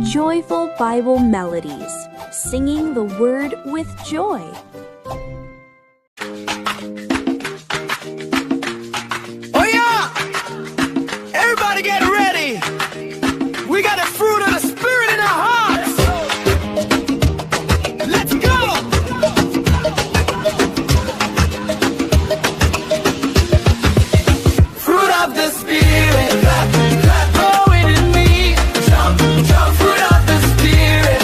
Joyful Bible Melodies, singing the Word with joy. Oh yeah! Everybody get ready! We got the fruit of the Spirit in our hearts! Let's go! Fruit of the Spirit, growing in me. Fruit of the Spirit,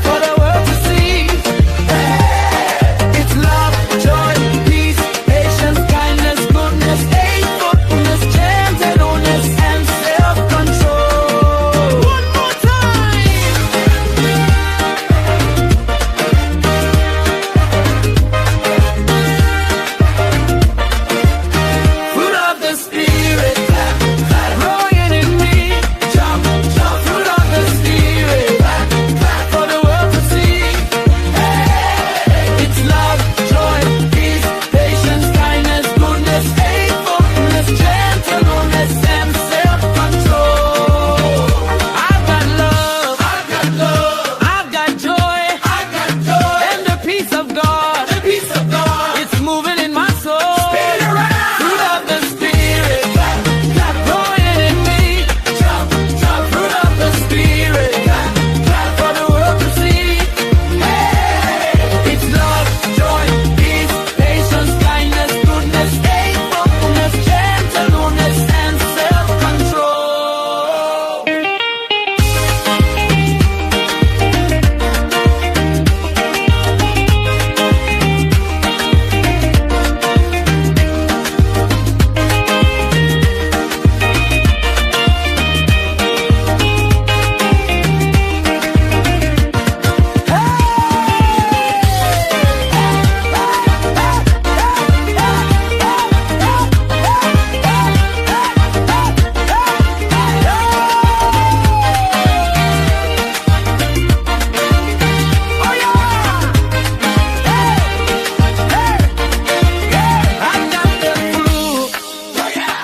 for the world to see. It's love, joy, peace, patience, kindness, goodness, faithfulness, gentleness, and self-control. One more time! Fruit of the Spirit, growing in me. Fruit of the Spirit, for the world to see. It's love, joy, peace, patience, kindness, goodness, faithfulness, gentleness, and self-control. I've got love, I've got joy, and the peace of God, it's moving in my soul. Fruit of the Spirit, growing in me. Fruit of the Spirit, for the world to see. It's love, joy, peace, patience, kindness, goodness, faithfulness, gentleness, and self-control.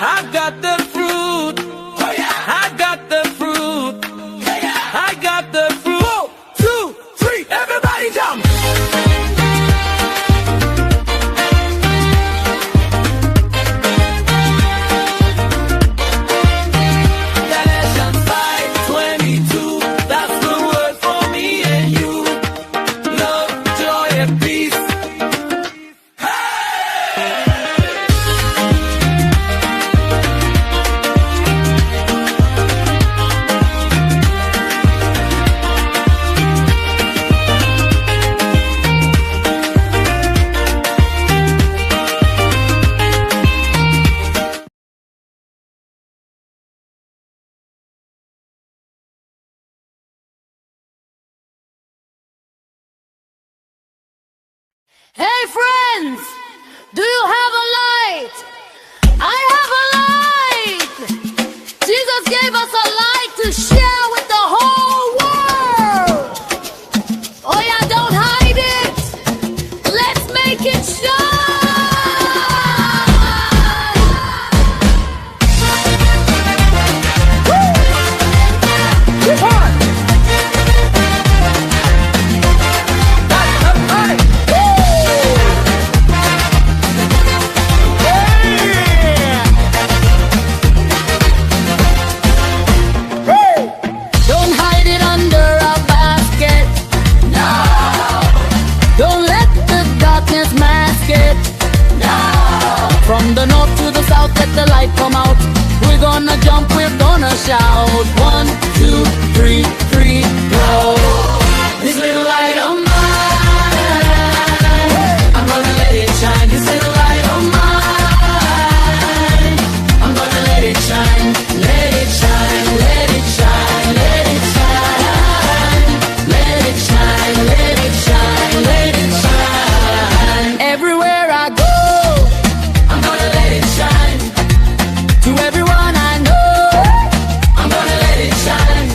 I've got the fruit. I've got the fruit. I got the fruit. 1, 2, 3, everybody jump. Galatians 5:22, that's the word for me and you. Love, joy, and peace. Hey friends, do you have a light? I have a light. Jesus gave us a light to share with the whole world. Oh yeah, don't hide it. Let's make it shine. Come on. Don't hide it under a basket. No. Don't let the darkness mask it. No. From the north to the south, let the light come out. We're gonna jump, we're gonna shout. 1, 2, 3, 3, go. This little light of mine, I'm gonna let it shine. This little light of mine, I'm gonna let it shine. Let it shine, let it shine, let it shine. Let it shine, let it shine, let it shine. Everywhere I go, I'm gonna let it shine. To everyone I know, I'm gonna let it shine.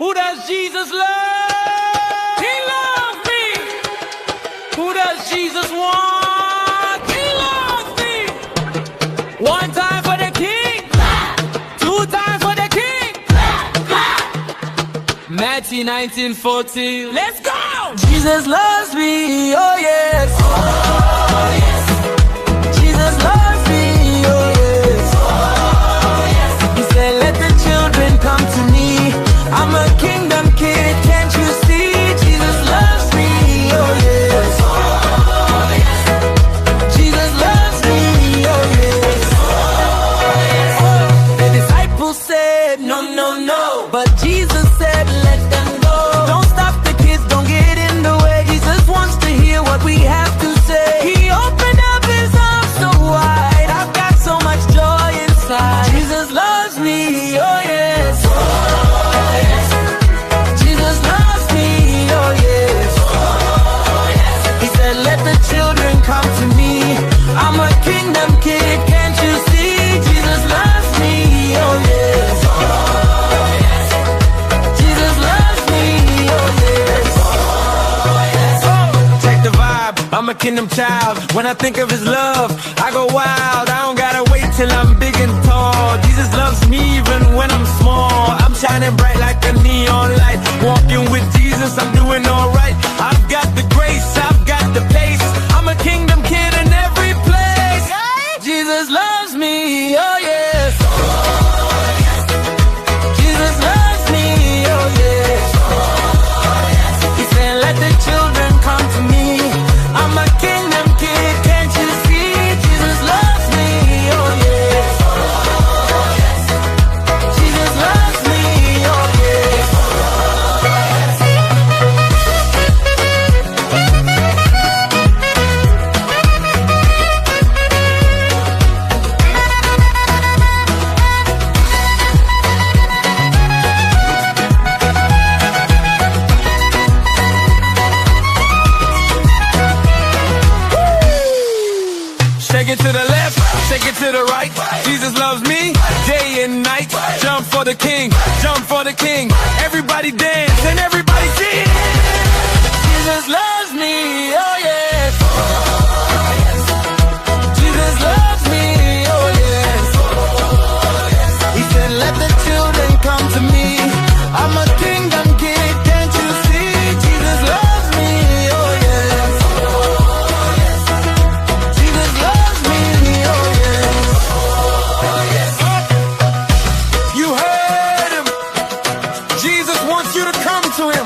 Who does Jesus love? He loves me. Who does Jesus want? He loves me. One time for the King. Two times for the King. Matthew 19:14. Let's go. Jesus loves me. Oh yes. Oh yes. Jesus loves me. Oh yes. Oh yes. He said, let the children come to me. I'm a kingdom kid, can't you see? Jesus loves me, oh yes. Oh, yes. Jesus loves me, oh yes. Oh, yes. The disciples said, no, no, no. But Jesus said, let them go. Don't stop the kids, don't get in the way. Jesus wants to hear what we have to say. He opened up his arms so wide. I've got so much joy inside. Jesus loves me, oh yes. Come to me, I'm a kingdom kid, can't you see? Jesus loves me, oh yes. Oh, yes. Jesus loves me, oh yes. Oh, yes. Oh, check the vibe, I'm a kingdom child. When I think of his love, I go wild. I don't gotta wait till I'm big and tall. Jesus loves me even when I'm small. I'm shining bright like a neon light. Walking with Jesus, I'm doing alright. I've got the grace, I've got the pace. I'm a kingdom kid in every place. Jesus loves me, oh yes. Jesus loves me, oh yes. He said, let the children come to me. I'm a kingdom kid, can't you see? Jesus loves me, oh yes. Jesus loves me, oh yes. Shake it to the left, shake it to the right. Jesus loves me, day and night. Jump for the King, jump for the King. Everybody dance and everybody sing. Jesus loves me, oh yes. Jesus loves me, oh yes. He said, let the children come to me. I'm a kingdom kid, can't you see? Jesus loves me, oh yes. Jesus loves me, oh yes. You heard him. Jesus wants you to come to him.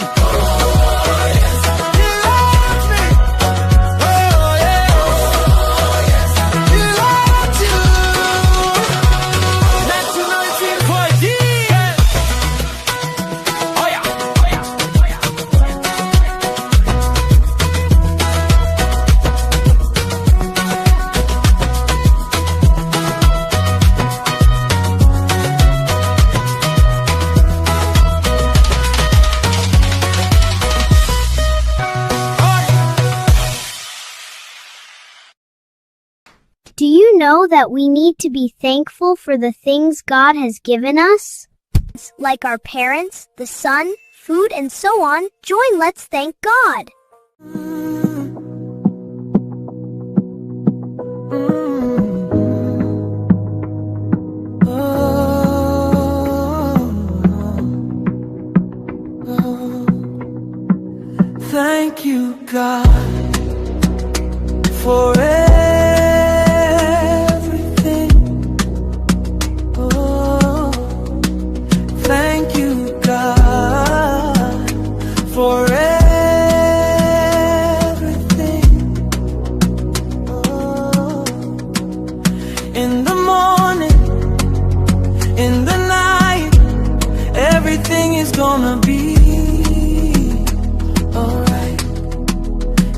He loves me. Oh yeah. He loves you. 1914. Oh yeah. Oh yeah. Oh yeah. Do you know that we need to be thankful for the things God has given us? Like our parents, the sun, food, and so on. Join Let's Thank God. Thank you, God, for everything. Oh, thank you, God, for everything. Oh, in the morning, in the night, everything is gonna be alright.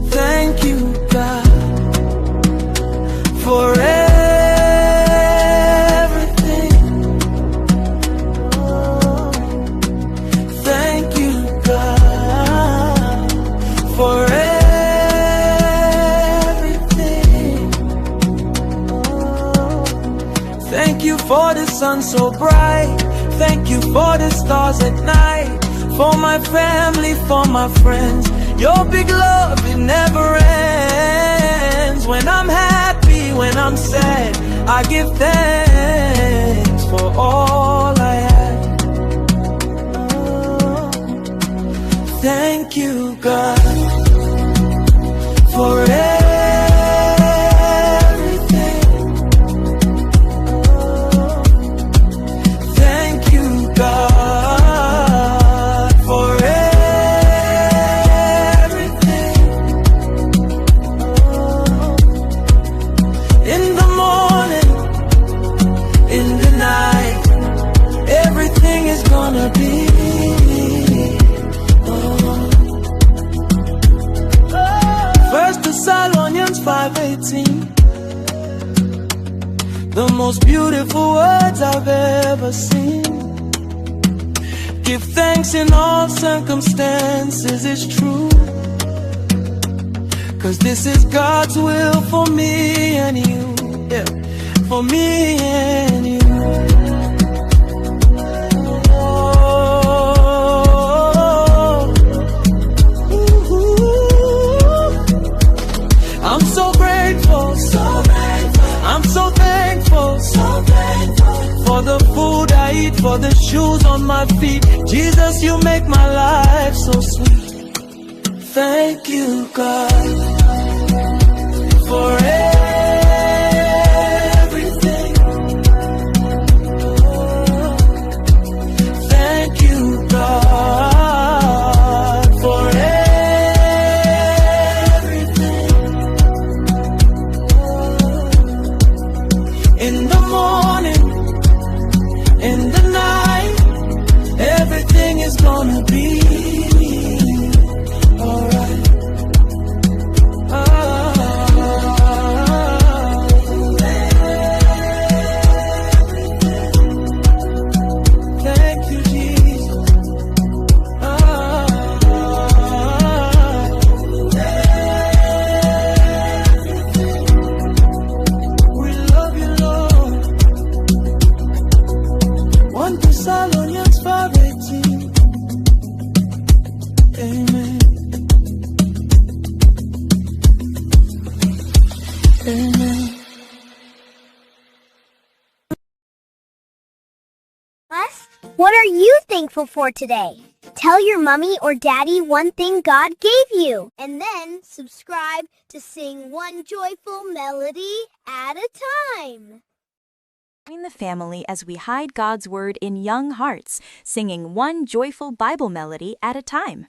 Thank you, God, for everything. Oh, thank you, God, for everything. Oh, thank you for the sun so bright. Thank you for the stars at night. For my family, for my friends, your big love, it never ends. When I'm happy, when I'm sad, I give thanks for all I had. Oh, thank you, God, for everything. Oh, thank you, God, for everything. Oh, in the morning, in the night, everything is gonna be. First Thessalonians 5:18, the most beautiful words I've ever seen. Give thanks in all circumstances, it's true, 'cause this is God's will for me and you, yeah, for me and you. I'm so grateful, so grateful. I'm so thankful, so thankful, for the food I eat, for the shoes on my feet. Jesus, you make my life so sweet. Thank you, God, for everything. Oh, thank you, God, for everything. In the morning, in the night, everything is gonna be alright. Thank you, Jesus. We love you, Lord. 1 Thessalonians 5:18. Amen. Amen. What are you thankful for today? Tell your mommy or daddy one thing God gave you, and then subscribe to sing one joyful melody at a time. Join the family as we hide God's Word in young hearts, singing one joyful Bible melody at a time.